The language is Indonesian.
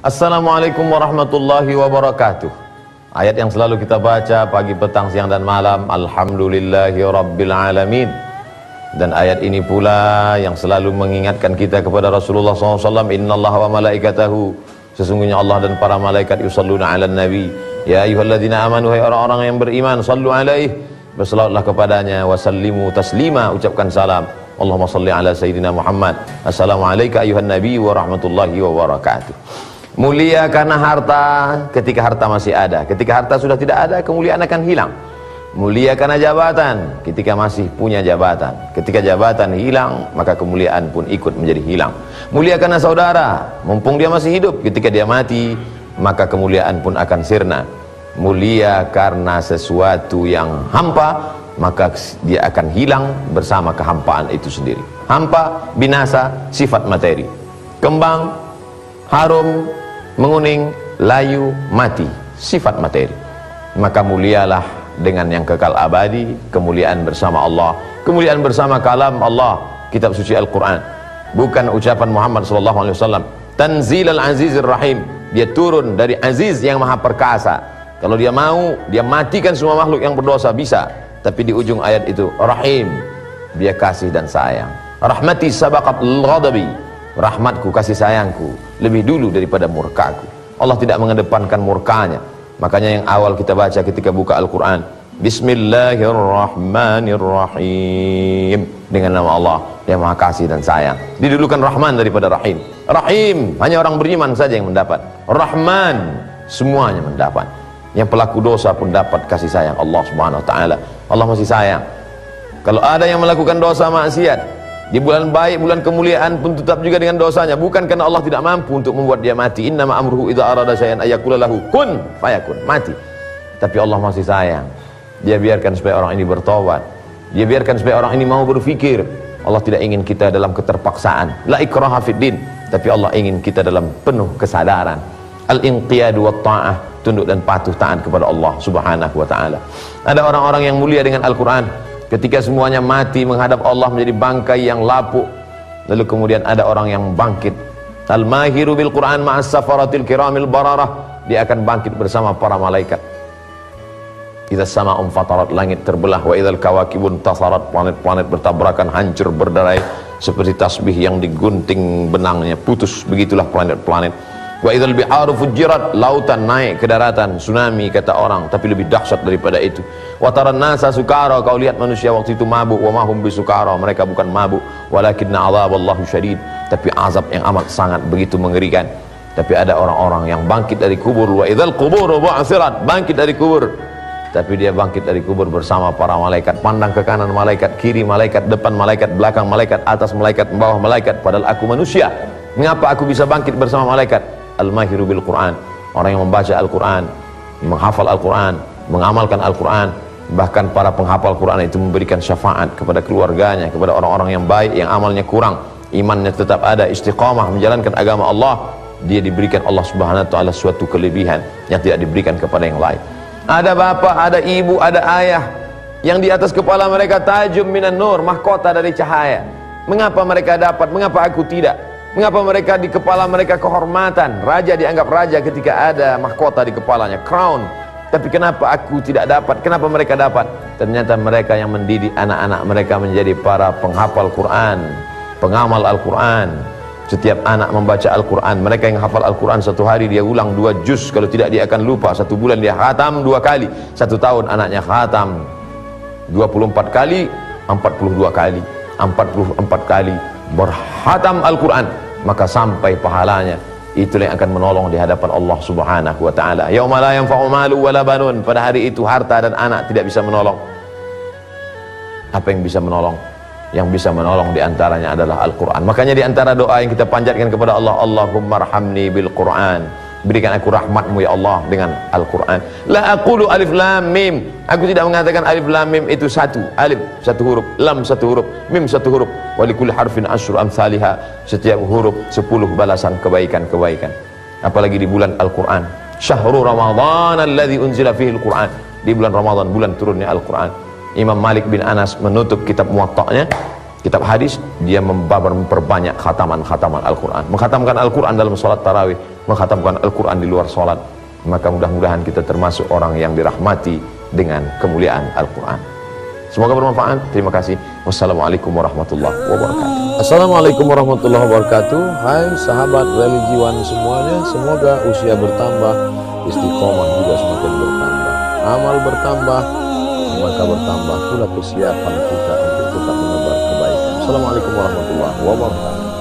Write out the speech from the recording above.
Assalamualaikum warahmatullahi wabarakatuh. Ayat yang selalu kita baca pagi, petang, siang dan malam, alhamdulillahi rabbil alamin. Dan ayat ini pula yang selalu mengingatkan kita kepada Rasulullah SAW, innallaha wa malaikatahu, sesungguhnya Allah dan para malaikat yusalluna ala nabi, ya ayyuhalladzina amanu, hai orang-orang yang beriman, sallu alaih, berselawatlah kepadanya, wasallimu taslima, ucapkan salam, Allahumma salli ala sayyidina Muhammad, assalamualaikum ayuhan nabi wa rahmatullahi wa barakatuh. Mulia karena harta ketika harta masih ada. Ketika harta sudah tidak ada, kemuliaan akan hilang. Mulia karena jabatan ketika masih punya jabatan. Ketika jabatan hilang, maka kemuliaan pun ikut menjadi hilang. Mulia karena saudara, mumpung dia masih hidup. Ketika dia mati, maka kemuliaan pun akan sirna. Mulia karena sesuatu yang hampa, maka dia akan hilang bersama kehampaan itu sendiri. Hampa, binasa, sifat materi. Kembang, harum, menguning, layu, mati, sifat materi. Maka mulialah dengan yang kekal abadi, kemuliaan bersama Allah, kemuliaan bersama kalam Allah, kitab suci Al-Quran, bukan ucapan Muhammad SAW. Tanzil al-azizir rahim, dia turun dari aziz yang maha perkasa. Kalau dia mau, dia matikan semua makhluk yang berdosa, bisa. Tapi di ujung ayat itu, rahim, dia kasih dan sayang. Rahmati sabaqat al-ghadabi, rahmatku, kasih sayangku lebih dulu daripada murkaku. Allah tidak mengedepankan murkanya. Makanya yang awal kita baca ketika buka Al-Quran, Bismillahirrahmanirrahim, dengan nama Allah yang maha kasih dan sayang. Didulukan Rahman daripada Rahim. Rahim hanya orang beriman saja yang mendapat. Rahman semuanya mendapat. Yang pelaku dosa pun dapat kasih sayang Allah Subhanahu wa taala. Allah masih sayang. Kalau ada yang melakukan dosa maksiat di bulan baik, bulan kemuliaan pun tetap juga dengan dosanya, bukan karena Allah tidak mampu untuk membuat dia mati. Innama amruhu idza arada syai'an ayyaqula lahu kun fayakun, mati. Tapi Allah masih sayang. Dia biarkan supaya orang ini bertobat. Dia biarkan supaya orang ini mau berfikir. Allah tidak ingin kita dalam keterpaksaan. La ikraha fid din, tapi Allah ingin kita dalam penuh kesadaran. Al-inqiyad wa ta'ah, tunduk dan patuh taat kepada Allah Subhanahu wa taala. Ada orang-orang yang mulia dengan Al-Quran. Ketika semuanya mati menghadap Allah menjadi bangkai yang lapuk, lalu kemudian ada orang yang bangkit. Al-mahiru bil Quran ma'as safaratil kiramil bararah, dia akan bangkit bersama para malaikat. Idza sama'um fatarat, langit terbelah, wa idzal kawakibun tasarat, planet-planet bertabrakan, hancur berderai seperti tasbih yang digunting benangnya, putus begitulah planet-planet. Wa idzal biharu fujirat, lautan naik ke daratan, tsunami kata orang, tapi lebih dahsyat daripada itu. Wa taran nasa sukara, kau lihat manusia waktu itu mabuk, wa mahum bisukara, mereka bukan mabuk, walakinna azaballahu syadid, tapi azab yang amat sangat begitu mengerikan. Tapi ada orang-orang yang bangkit dari kubur, wa idzal quburu bu'thirat, bangkit dari kubur, tapi dia bangkit dari kubur bersama para malaikat, pandang ke kanan malaikat, kiri malaikat, depan malaikat, belakang malaikat, atas malaikat, bawah malaikat, padahal aku manusia. Mengapa aku bisa bangkit bersama malaikat? Al-mahiru bil Quran, orang yang membaca Al-Quran, menghafal Al-Quran, mengamalkan Al-Quran. Bahkan para penghafal Quran itu memberikan syafaat kepada keluarganya, kepada orang-orang yang baik, yang amalnya kurang, imannya tetap ada, istiqamah menjalankan agama Allah, dia diberikan Allah Subhanahu wa taala suatu kelebihan yang tidak diberikan kepada yang lain. Ada bapak, ada ibu, ada ayah yang di atas kepala mereka tajum minan nur, mahkota dari cahaya. Mengapa mereka dapat, mengapa aku tidak? Mengapa mereka di kepala mereka kehormatan? Raja dianggap raja ketika ada mahkota di kepalanya, crown. Tapi kenapa aku tidak dapat? Kenapa mereka dapat? Ternyata mereka yang mendidik anak-anak mereka menjadi para penghafal Quran, pengamal Al-Quran. Setiap anak membaca Al-Quran. Mereka yang hafal Al-Quran satu hari dia ulang 2 juz, kalau tidak dia akan lupa. 1 bulan dia khatam 2 kali. 1 tahun anaknya khatam 24 kali, 42 kali, 44 kali berhatam Al-Quran. Maka sampai pahalanya, itulah yang akan menolong di hadapan Allah Subhanahu wa taala. Yauma la yanfa'u malu wala banun, pada hari itu harta dan anak tidak bisa menolong. Apa yang bisa menolong? Yang bisa menolong diantaranya adalah Al-Quran. Makanya diantara doa yang kita panjatkan kepada Allah, Allahumma arhamni bil Quran, berikan aku rahmatmu ya Allah dengan Al-Quran. La aqulu alif lam mim, aku tidak mengatakan alif lam mim itu satu, alif satu huruf, lam satu huruf, mim satu huruf, wa likulli harfin asyru amsalihha, setiap huruf 10 balasan kebaikan-kebaikan. Apalagi di bulan Al-Quran, syahrul ramadhan alladzi unzila fihi Al-Quran, di bulan Ramadan, bulan turunnya Al-Quran. Imam Malik bin Anas menutup kitab Muwatta'nya, kitab hadis, dia memperbanyak khataman-khataman Al-Quran, mengkhatamkan Al-Quran dalam sholat tarawih. menghatamkan Al-Quran di luar sholat, maka mudah-mudahan kita termasuk orang yang dirahmati dengan kemuliaan Al-Quran. Semoga bermanfaat. Terima kasih. Wassalamualaikum warahmatullahi wabarakatuh. Assalamualaikum warahmatullahi wabarakatuh. Hai sahabat religiwan semuanya, semoga usia bertambah, istiqomah juga semakin bertambah, amal bertambah, maka bertambah pula kesiapan kita untuk tetap menebar kebaikan. Assalamualaikum warahmatullahi wabarakatuh.